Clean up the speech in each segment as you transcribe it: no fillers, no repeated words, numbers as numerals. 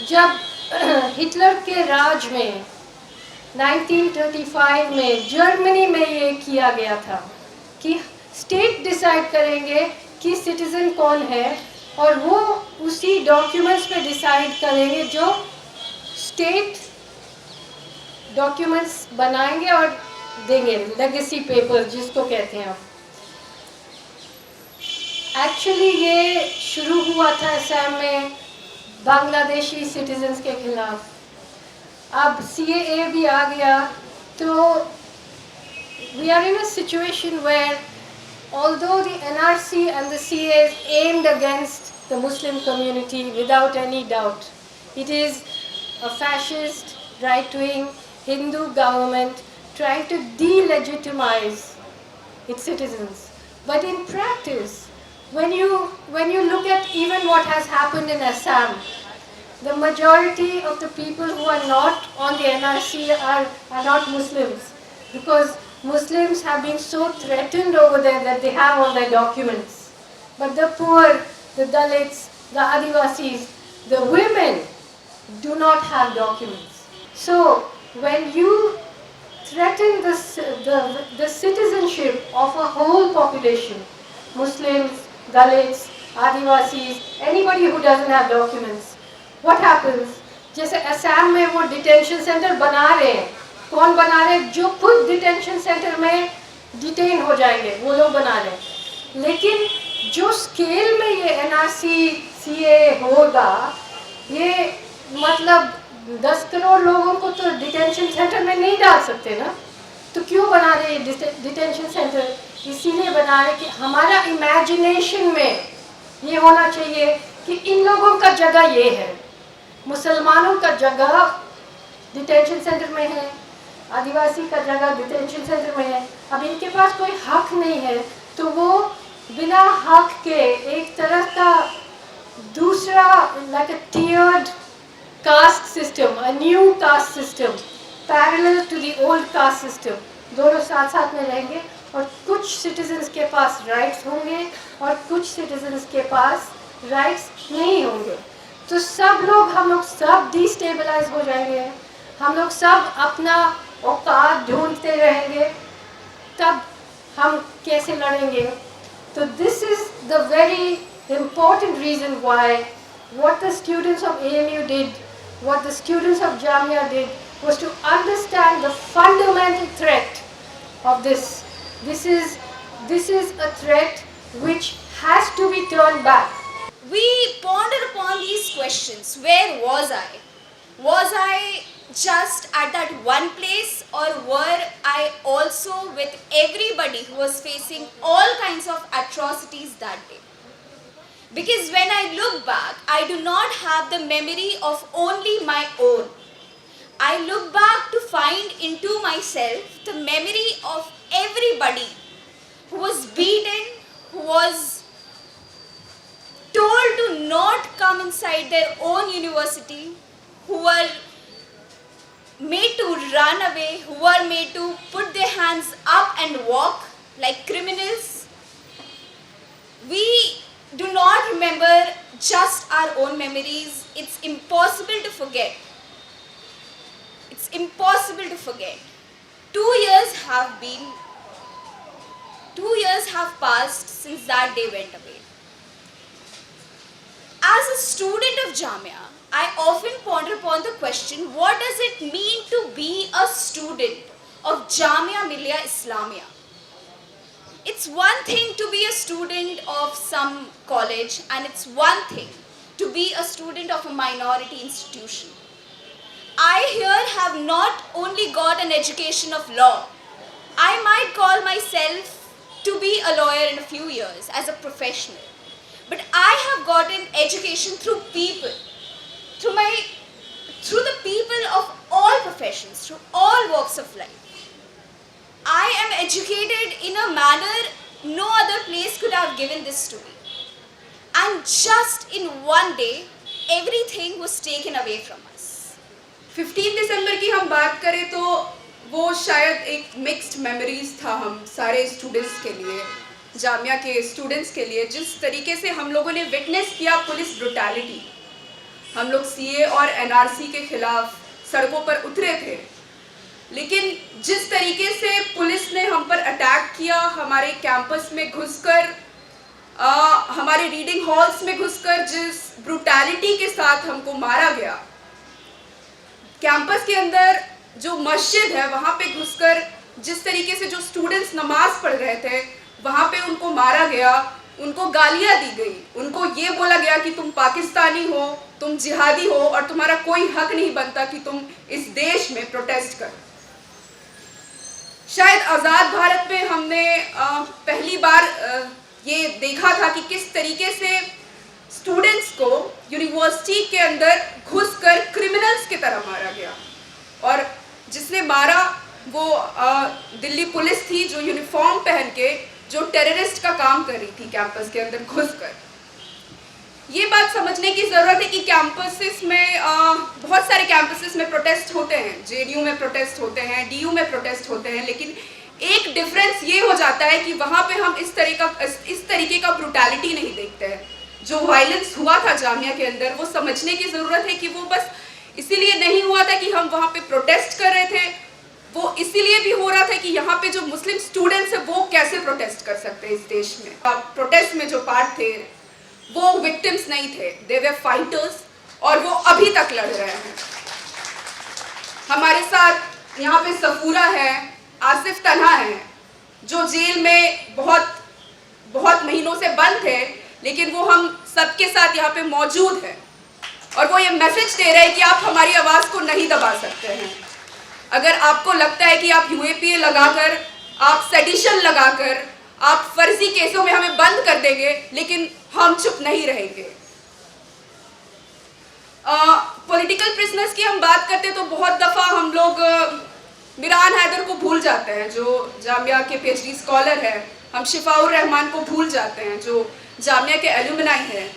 जब हिटलर के राज में 1935 में जर्मनी में ये किया गया था कि स्टेट डिसाइड करेंगे कि सिटीज़न कौन है, और वो उसी डॉक्यूमेंट्स पे डिसाइड करेंगे जो स्टेट डॉक्यूमेंट्स बनाएंगे और देंगे, लेगेसी पेपर जिसको कहते हैं। एक्चुअली ये शुरू हुआ था असम में बांग्लादेशी सिटीजन्स के खिलाफ। अब CAA भी आ गया, तो we are in a situation where although the NRC and the CAA is aimed against the Muslim community without any doubt, it is a fascist, right-wing Hindu government trying to delegitimize its citizens. But in practice, when you look at even what has happened in Assam, the majority of the people who are not on the NRC are not Muslims, because Muslims have been so threatened over there that they have all their documents. But the poor, the Dalits, the Adivasis, the women do not have documents. So when you threaten the citizenship of a whole population, Muslims, Dalits, Adivasis, anybody who doesn't have documents, what happens? जैसे असम में वो detention centre बना रहे हैं, कौन बना रहे हैं? जो खुद डिटेंशन सेंटर में डिटेन हो जाएंगे वो लोग बना रहे हैं। लेकिन जो स्केल में ये NRC CAA होगा, ये मतलब 10 करोड़ लोगों को तो डिटेंशन सेंटर में नहीं डाल सकते ना। तो क्यों बना रहे हैं डिटेंशन सेंटर? इसीलिए बना रहे कि हमारा इमेजिनेशन में ये होना चाहिए कि इन लोगों का जगह ये है, मुसलमानों का जगह डिटेंशन सेंटर में है, आदिवासी का जगह डिटेंशन सेंटर में है। अब इनके पास कोई हक नहीं है, तो वो बिना हक के एक तरह का दूसरा like a tiered caste system, a new caste system parallel to the old caste system, दोनों साथ साथ में रहेंगे। और कुछ सिटीजन्स के पास राइट्स होंगे और कुछ सिटीजन्स के पास राइट्स नहीं होंगे। तो सब लोग, हम लोग सब डिस्टेबलाइज हो जाएंगे, हम लोग सब अपना औकात ढूंढते रहेंगे, तब हम कैसे लड़ेंगे? तो this is the very important reason why what the students of AMU did, what the students of Jamia did, was to understand the fundamental threat of this. This is a threat which has to be turned back. We ponder upon these questions. Where was I? Was I just at that one place, or were I also with everybody who was facing all kinds of atrocities that day? Because when I look back, I do not have the memory of only my own. I look back to find into myself the memory of everybody who was beaten, who was told to not come inside their own university, who were made to run away, who were made to put their hands up and walk like criminals. We do not remember just our own memories. It's impossible to forget. It's impossible to forget. 2 years have passed since that day went away. As a student of Jamia, I often ponder upon the question, what does it mean to be a student of Jamia Millia Islamia? It's one thing to be a student of some college, and it's one thing to be a student of a minority institution. I here have not only got an education of law. I might call myself to be a lawyer in a few years as a professional. But I have gotten education through people, through the people of all professions, through all walks of life. I am educated in a manner no other place could have given this to me. And just in one day, everything was taken away from us. 15 दिसंबर की हम बात करें तो वो शायद एक mixed memories था हम सारे स्टूडेंट्स के लिए, जामिया के स्टूडेंट्स के लिए। जिस तरीके से हम लोगों ने विटनेस किया पुलिस ब्रुटैलिटी, हम लोग सीए और एनआरसी के खिलाफ सड़कों पर उतरे थे, लेकिन जिस तरीके से पुलिस ने हम पर अटैक किया, हमारे कैंपस में घुसकर, हमारे रीडिंग हॉल्स में घुसकर जिस ब्रूटैलिटी के साथ हमको मारा गया, कैंपस के अंदर जो मस्जिद है वहाँ पे घुसकर जिस तरीके से जो स्टूडेंट्स नमाज पढ़ रहे थे वहाँ पे उनको मारा गया, उनको गालियाँ दी गई, उनको ये बोला गया कि तुम पाकिस्तानी हो, तुम जिहादी हो और तुम्हारा कोई हक नहीं बनता कि तुम इस देश में प्रोटेस्ट करो। शायद आज़ाद भारत में हमने पहली बार ये देखा था कि किस तरीके से स्टूडेंट्स को यूनिवर्सिटी के अंदर घुसकर क्रिमिनल्स की तरह मारा गया, और जिसने मारा वो दिल्ली पुलिस थी जो यूनिफॉर्म पहन के जो टेररिस्ट का काम कर रही थी कैंपस के अंदर घुसकर। ये बात समझने की ज़रूरत है कि कैंपसेस में बहुत सारे कैंपसेस में प्रोटेस्ट होते हैं, जेएनयू में प्रोटेस्ट होते हैं, डीयू में प्रोटेस्ट होते हैं, लेकिन एक डिफरेंस ये हो जाता है कि वहाँ पे हम इस तरीके का ब्रूटैलिटी नहीं देखते हैं। जो वायलेंस हुआ था जामिया के अंदर, वो समझने की ज़रूरत है कि वो बस इसीलिए नहीं हुआ था कि हम वहाँ पे प्रोटेस्ट कर रहे थे, वो इसीलिए भी हो रहा था कि यहाँ पे जो मुस्लिम स्टूडेंट्स हैं वो कैसे प्रोटेस्ट कर सकते हैं इस देश में। प्रोटेस्ट में जो पार्ट थे वो विक्टिम्स नहीं थे, दे वर फाइटर्स, और वो अभी तक लड़ रहे हैं। हमारे साथ यहाँ पे सफूरा है, आसिफ तन्हा है, जो जेल में बहुत महीनों से बंद थे, लेकिन वो हम सबके साथ यहाँ पे मौजूद है और वो ये मैसेज दे रहे हैं कि आप हमारी आवाज़ को नहीं दबा सकते हैं। अगर आपको लगता है कि आप यूएपीए लगाकर, आप सेडिशन लगाकर, आप फर्जी केसों में हमें बंद कर देंगे, लेकिन हम चुप नहीं रहेंगे। पॉलिटिकल प्रिजनर्स की हम बात करते हैं तो बहुत दफ़ा हम लोग मिरान हैदर को भूल जाते हैं जो जामिया के पीएचडी स्कॉलर है, हम शिफाउर रहमान को भूल जाते हैं जो जामिया के एलुमनाई हैं,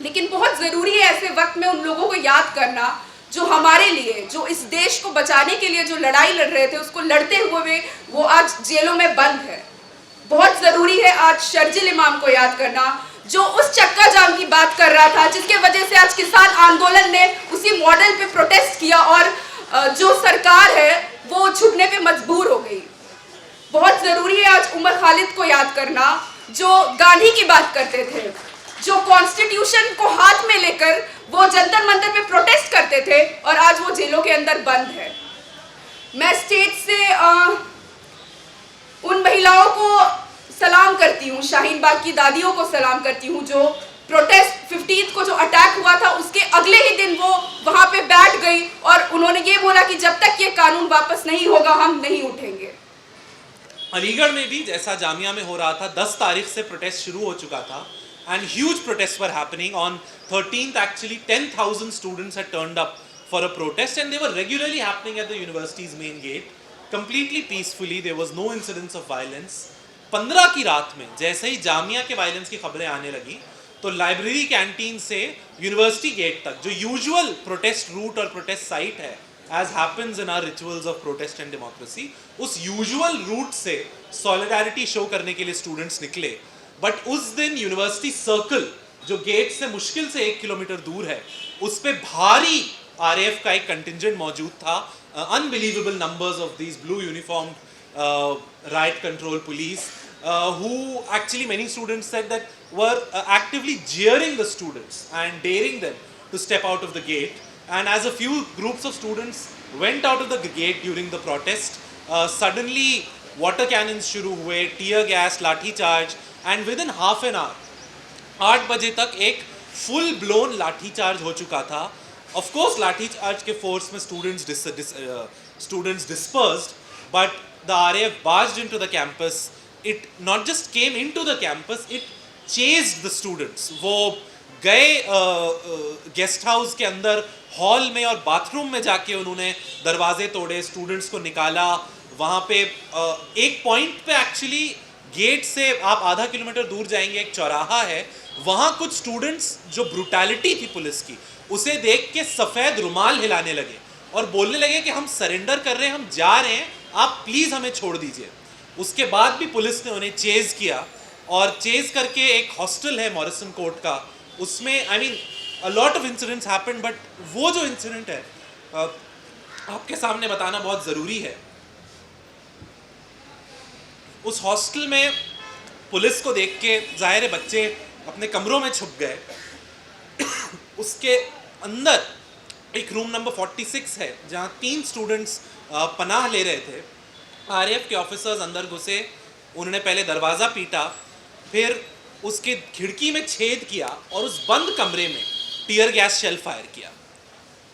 लेकिन बहुत ज़रूरी है ऐसे वक्त में उन लोगों को याद करना जो हमारे लिए, जो इस देश को बचाने के लिए जो लड़ाई लड़ रहे थे, उसको लड़ते हुए वो आज जेलों में बंद है। बहुत ज़रूरी है आज शर्जिल इमाम को याद करना जो उस चक्का जाम की बात कर रहा था, जिसके वजह से आज किसान आंदोलन ने उसी मॉडल पे प्रोटेस्ट किया और जो सरकार है वो झुकने पे मजबूर हो गई। बहुत ज़रूरी है आज उमर खालिद को याद करना जो गांधी की बात करते थे, जो कॉन्स्टिट्यूशन को हाथ में लेकर वो जंतर मंतर पे प्रोटेस्ट करते थे और आज वो जेलों के अंदर बंद है। मैं स्टेज से उन महिलाओं को सलाम करती हूँ, शाहीन बाग की दादियों को सलाम करती हूँ जो प्रोटेस्ट 15 को जो अटैक हुआ था उसके अगले ही दिन वो वहाँ पे बैठ गई और उन्होंने ये बोला कि जब तक ये कानून वापस नहीं होगा हम नहीं उठेंगे। अलीगढ़ में भी जैसा जामिया में हो रहा था, 10 तारीख से प्रोटेस्ट शुरू हो चुका था and huge protests were happening. On 13th actually 10,000 students had turned up for a protest and they were regularly happening at the university's main gate completely peacefully. There was no incidents of violence. 15 की रात में जैसे ही जामिया के violence की खबरें आने लगी तो लाइब्रेरी कैंटीन से यूनिवर्सिटी गेट तक जो यूजुअल प्रोटेस्ट रूट और प्रोटेस्ट साइट है, as happens in our rituals of protest and democracy, उस यूजुअल रूट से सॉलिडारिटी शो करने के लिए स्टूडेंट्स निकले। बट उस दिन यूनिवर्सिटी सर्कल जो गेट से मुश्किल से 1 किलोमीटर दूर है, उस पे भारी आरएएफ का एक कंटिंजेंट मौजूद था। Unbelievable numbers of these blue uniformed riot control police who actually many students said that were actively jeering the students and daring them to step out of the gate. And as a few groups of students went out of the gate during the protest, suddenly water cannons शुरू हुए, tear gas, लाठी charge, and within half an hour 8 बजे तक एक full blown लाठी charge हो चुका था। Of course लाठी चार्ज के force में students dispersed, but the RAF barged into the campus. It not just came into the campus, it chased the students. वो गए गेस्ट हाउस के अंदर हॉल में और बाथरूम में जाके उन्होंने दरवाजे तोड़े, स्टूडेंट्स को निकाला। वहाँ पे एक पॉइंट पे एक्चुअली गेट से आप आधा किलोमीटर दूर जाएंगे, एक चौराहा है, वहाँ कुछ स्टूडेंट्स जो ब्रूटैलिटी थी पुलिस की उसे देख के सफ़ेद रुमाल हिलाने लगे और बोलने लगे कि हम सरेंडर कर रहे हैं, हम जा रहे हैं, आप प्लीज़ हमें छोड़ दीजिए। उसके बाद भी पुलिस ने उन्हें चेज़ किया और चेज़ करके एक हॉस्टल है मॉरिसन कोर्ट का, उसमें a lot of incidents happened, but वो जो incident है आपके सामने बताना बहुत ज़रूरी है. उस हॉस्टल में पुलिस को देख के ज़ाहिर है बच्चे अपने कमरों में छुप गए. उसके अंदर एक रूम नंबर 46 है जहाँ 3 स्टूडेंट्स पनाह ले रहे थे. आरएएफ के ऑफिसर्स अंदर घुसे, उन्होंने पहले दरवाज़ा पीटा, फिर उसके खिड़की में छेद किया और उस बंद कमरे में टीयर गैस शेल फायर किया.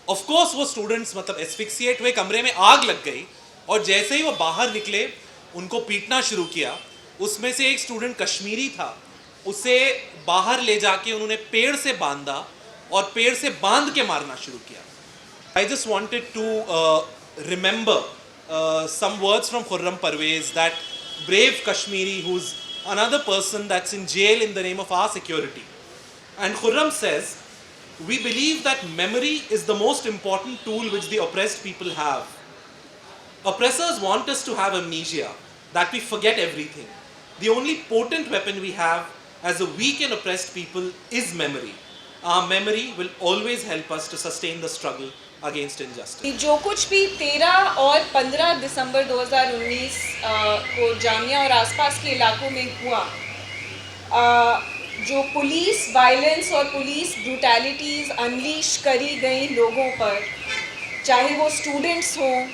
ऑफ कोर्स वो स्टूडेंट्स मतलब एस्फिक्सिएट हुए, कमरे में आग लग गई और जैसे ही वो बाहर निकले उनको पीटना शुरू किया. उसमें से एक स्टूडेंट कश्मीरी था, उसे बाहर ले जाके उन्होंने पेड़ से बांधा और पेड़ से बांध के मारना शुरू किया. I just wanted to remember some words from Khurram Parvez, that brave Kashmiri who's another person that's in jail in the name of our security. And Khurram says, we believe that memory is the most important tool which the oppressed people have. Oppressors want us to have amnesia, that we forget everything. The only potent weapon we have as a weak and oppressed people is memory. Our memory will always help us to sustain the struggle against injustice. जो कुछ भी 13 और 15 दिसंबर 2019 को जामिया और आसपास के इलाकों में हुआ, जो पुलिस वायलेंस और पुलिस ब्रूटैलिटीज़ अनलीश करी गई लोगों पर, चाहे वो स्टूडेंट्स हों,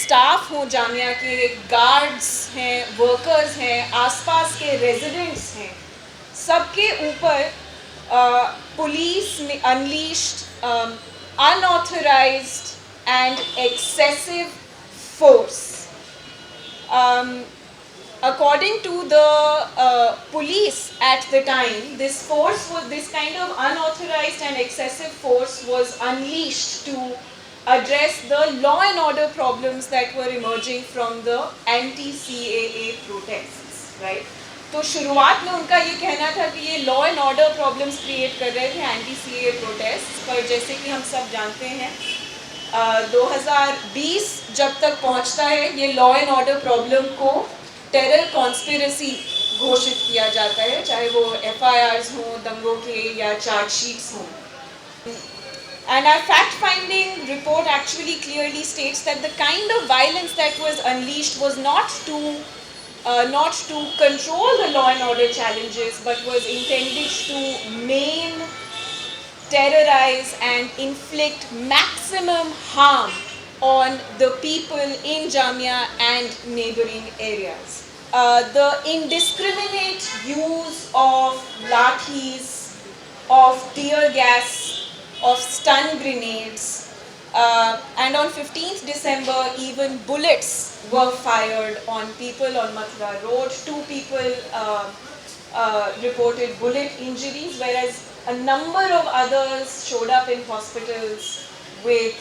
स्टाफ हों, जामिया के गार्ड्स हैं, वर्कर्स हैं, आसपास के रेजिडेंट्स हैं, सबके ऊपर पुलिस ने unleashed unauthorized and excessive force. According to the police at the time, this kind of unauthorized and excessive force was unleashed to address the law and order problems that were emerging from the anti-CAA protests, right? तो शुरुआत में उनका ये कहना था कि ये law and order problems create कर रहे थे एंटी सीएए प्रोटेस्ट, पर जैसे कि हम सब जानते हैं 2020 जब तक पहुंचता है ये लॉ एंड ऑर्डर प्रॉब्लम को टेरर कॉन्स्पिरेसी घोषित किया जाता है, चाहे वो एफआईआर्स हों दंगों के या चार्जशीट्स हों. And our fact-finding report actually clearly states that the kind of violence that was unleashed was not to control the law and order challenges, but was intended to maim, terrorize and inflict maximum harm on the people in Jamia and neighboring areas. The indiscriminate use of lathis, of tear gas, of stun grenades, and on 15th December even bullets were fired on people on Mathura Road. 2 people reported bullet injuries, whereas a number of others showed up in hospitals with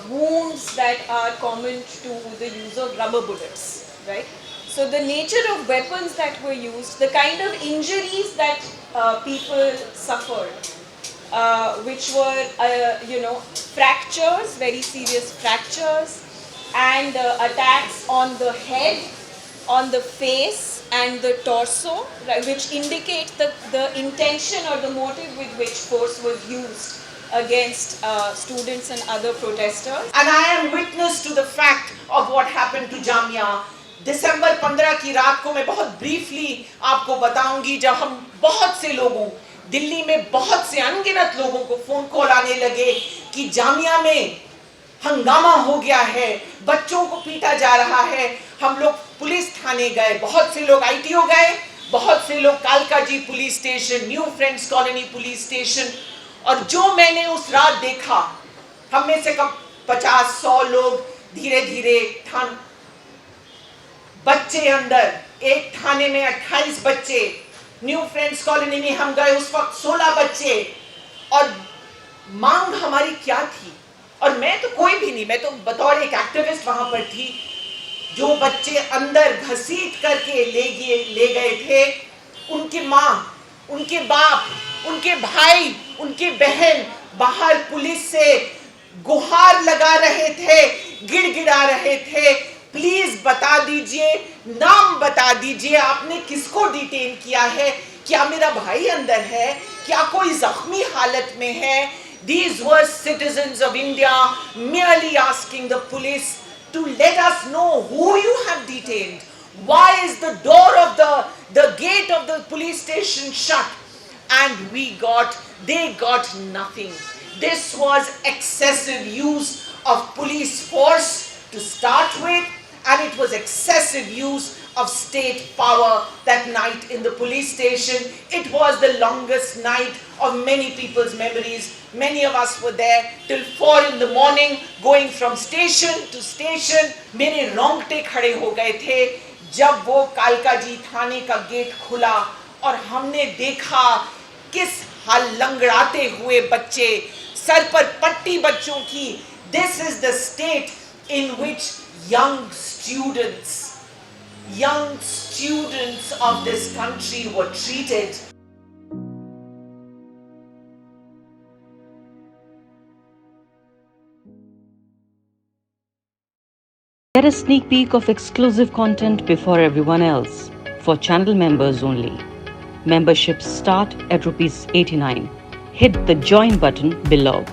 wounds that are common to the use of rubber bullets, right? So the nature of weapons that were used, the kind of injuries that people suffered, which were fractures, very serious fractures, and attacks on the head, on the face and the torso, which indicate the intention or the motive with which force was used against students and other protesters. And I am witness to the fact of what happened to Jamia. दिसंबर 15 की रात को मैं बहुत briefly आपको बताऊंगी, जब हम बहुत से लोगों, दिल्ली में बहुत से अनगिनत लोगों को फोन कॉल आने लगे कि जामिया में हंगामा हो गया है, बच्चों को पीटा जा रहा है. हम लोग पुलिस थाने गए, बहुत से लोग आईटीओ गए, बहुत से लोग Kalkaji police station, new friends colony police station. और जो मैंने उस रात देखा, हम में से कम 50-100 लोग धीरे धीरे बच्चे अंदर, एक थाने में 28 बच्चे, न्यू फ्रेंड्स कॉलोनी में हम गए उस वक्त 16 बच्चे. और मांग हमारी क्या थी, और मैं तो कोई भी नहीं, मैं तो बतौर एक एक्टिविस्ट वहां पर थी. जो बच्चे अंदर घसीट करके ले गए थे, उनके माँ, उनके बाप, उनके भाई, उनके बहन बाहर पुलिस से गुहार लगा रहे थे, गिड़गिड़ा रहे थे, प्लीज बता दीजिए, नाम बता दीजिए, आपने किसको डिटेन किया है. क्या मेरा भाई अंदर है, क्या कोई जख्मी हालत में है. These were citizens of India merely asking the police to let us know who you have detained. Why is the door of the gate of the police station shut? And they got nothing. This was excessive use of police force to start with, and it was excessive use of state power that night in the police station. It was the longest night of many people's memories. Many of us were there till 4 in the morning, going from station to station. मेरे रोंगटे खड़े हो गए थे जब वो कालकाजी थाने का gate खुला और हमने देखा किस हाल लंगड़ाते हुए बच्चे, सर पर पट्टी बच्चों की. This is the state in which young students of this country were treated. Get a sneak peek of exclusive content before everyone else for channel members only. Memberships start at ₹89. Hit the join button below.